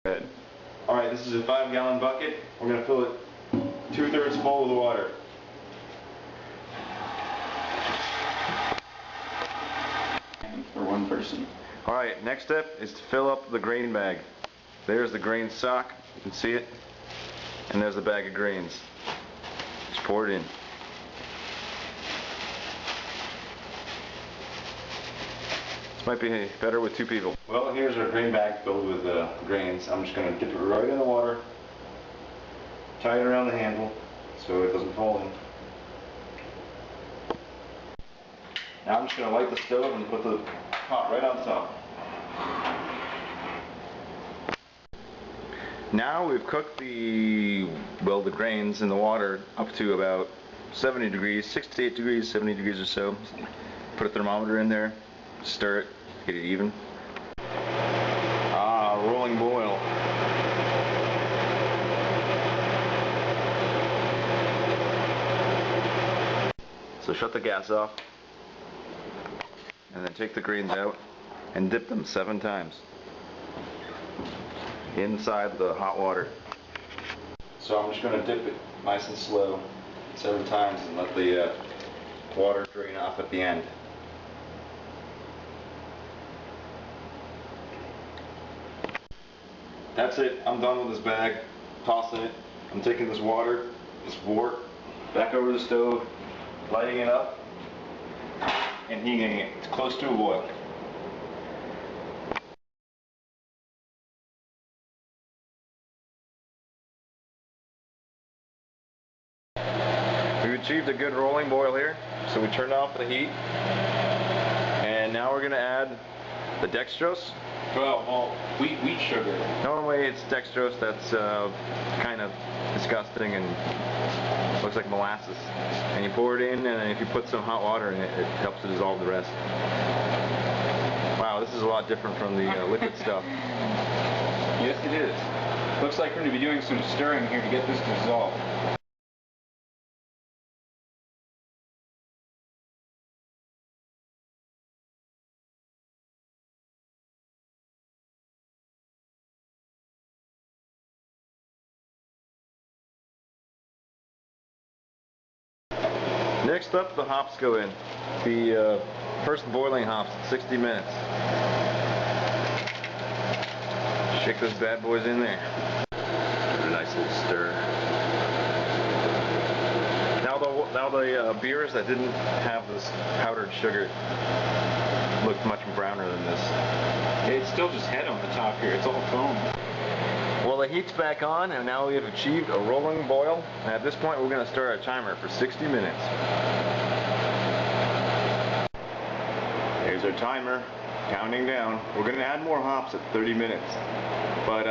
Good. Alright, this is a 5-gallon bucket. We're going to fill it 2/3 full with water. For one person. Alright, next step is to fill up the grain bag. There's the grain sock, you can see it. And there's the bag of grains. Just pour it in. This might be better with 2 people. Well, here's our grain bag filled with grains. I'm just going to dip it right in the water, tie it around the handle so it doesn't fall in. Now I'm just going to light the stove and put the pot right on top. Now we've cooked the grains in the water up to about 70 degrees, 68 degrees, 70 degrees or so. Put a thermometer in there, stir it, get it even. Rolling boil. So shut the gas off, and then take the grains out and dip them 7 times inside the hot water. So I'm just going to dip it nice and slow 7 times and let the water drain off at the end. That's it. I'm done with this bag. Tossing it. I'm taking this water, this wort, back over the stove, lighting it up, and heating it. It's close to a boil. We've achieved a good rolling boil here, so we turned off the heat, and now we're going to add the dextrose. Well, wheat sugar. Normally it's dextrose. That's kind of disgusting and looks like molasses. And you pour it in, and then if you put some hot water in it, it helps to dissolve the rest. Wow, this is a lot different from the liquid stuff. Yes, it is. Looks like we're going to be doing some stirring here to get this dissolved. Next up, the hops go in. The first boiling hops, 60 minutes. Shake those bad boys in there. Give it a nice little stir. Now the beers that didn't have this powdered sugar look much browner than this. It's still just head on the top here. It's all foam. Well, the heat's back on, and now we have achieved a rolling boil. And at this point, we're going to start a timer for 60 minutes. There's our timer, counting down. We're going to add more hops at 30 minutes. But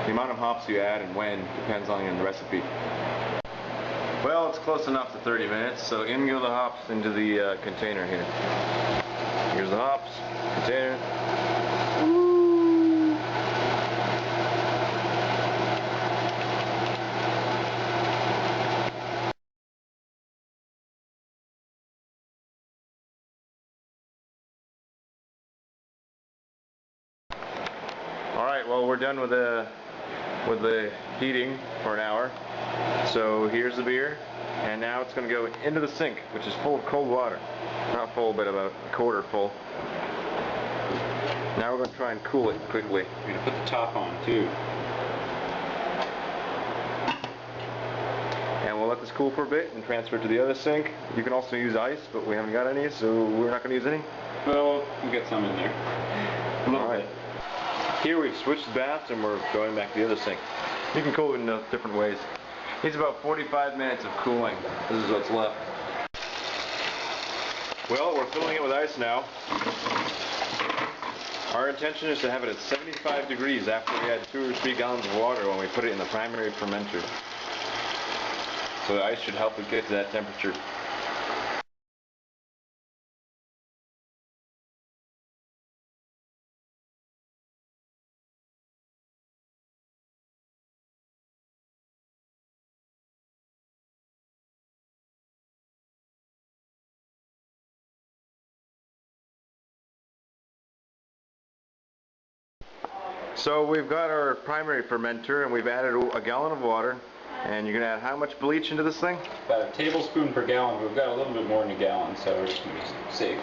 the amount of hops you add and when depends on the recipe. Well, it's close enough to 30 minutes, so in go the hops into the container here. Here's the hops, container. Alright, well, we're done with the heating for an hour. So here's the beer, and now it's going to go into the sink, which is full of cold water. Not full, but about a quarter full. Now we're going to try and cool it quickly. We're going to put the top on too. And we'll let this cool for a bit and transfer it to the other sink. You can also use ice, but we haven't got any, so we're not going to use any. Well, we'll get some in there. Alright. Here we've switched the baths and we're going back to the other sink. You can cool it in different ways. It's about 45 minutes of cooling. This is what's left. Well, we're filling it with ice now. Our intention is to have it at 75 degrees after we add 2 or 3 gallons of water when we put it in the primary fermenter. So the ice should help it get to that temperature. So we've got our primary fermenter and we've added a gallon of water. And you're going to add how much bleach into this thing? About a tablespoon per gallon. We've got a little bit more than a gallon, so we're just going to be safe.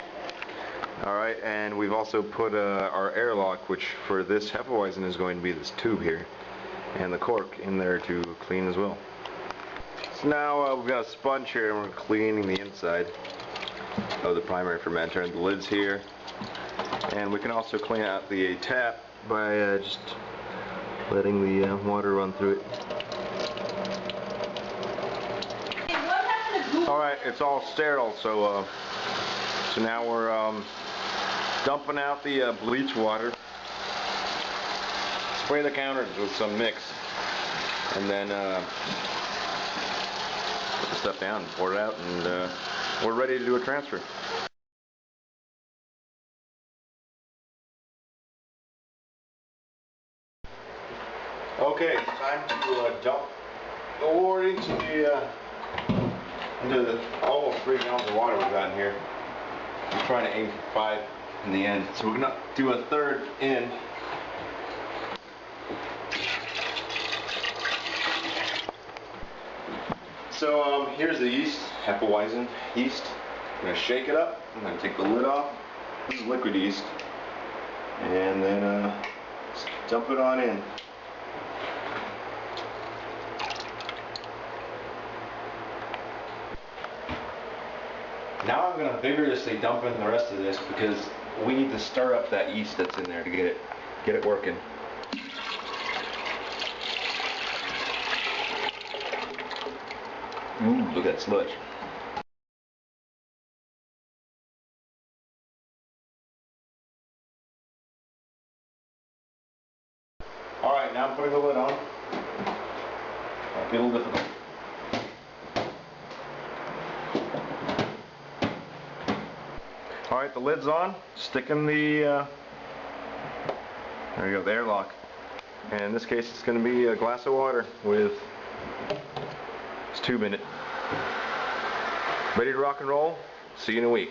Alright, and we've also put our airlock, which for this Hefeweizen is going to be this tube here, and the cork in there to clean as well. So now we've got a sponge here and we're cleaning the inside of the primary fermenter, and the lid's here. And we can also clean out the tap by just letting the water run through it. Alright, it's all sterile, so now we're dumping out the bleach water. Spray the counters with some mix, and then put the stuff down, pour it out, and we're ready to do a transfer. Okay, it's time to dump the water into the almost 3 gallons of water we've got in here. I'm trying to aim for 5 in the end, so we're going to do a third in. So here's the yeast, Hefeweizen yeast. I'm going to shake it up. I'm going to take the lid off. This is liquid yeast, and then just dump it on in. Now I'm going to vigorously dump in the rest of this because we need to stir up that yeast that's in there to get it working. Ooh, look at that sludge. Alright, now I'm putting the lid on. Might be a little difficult. Alright, the lid's on. Stick in the, there you go, the airlock. And in this case it's going to be a glass of water with this tube in it. Ready to rock and roll? See you in a week.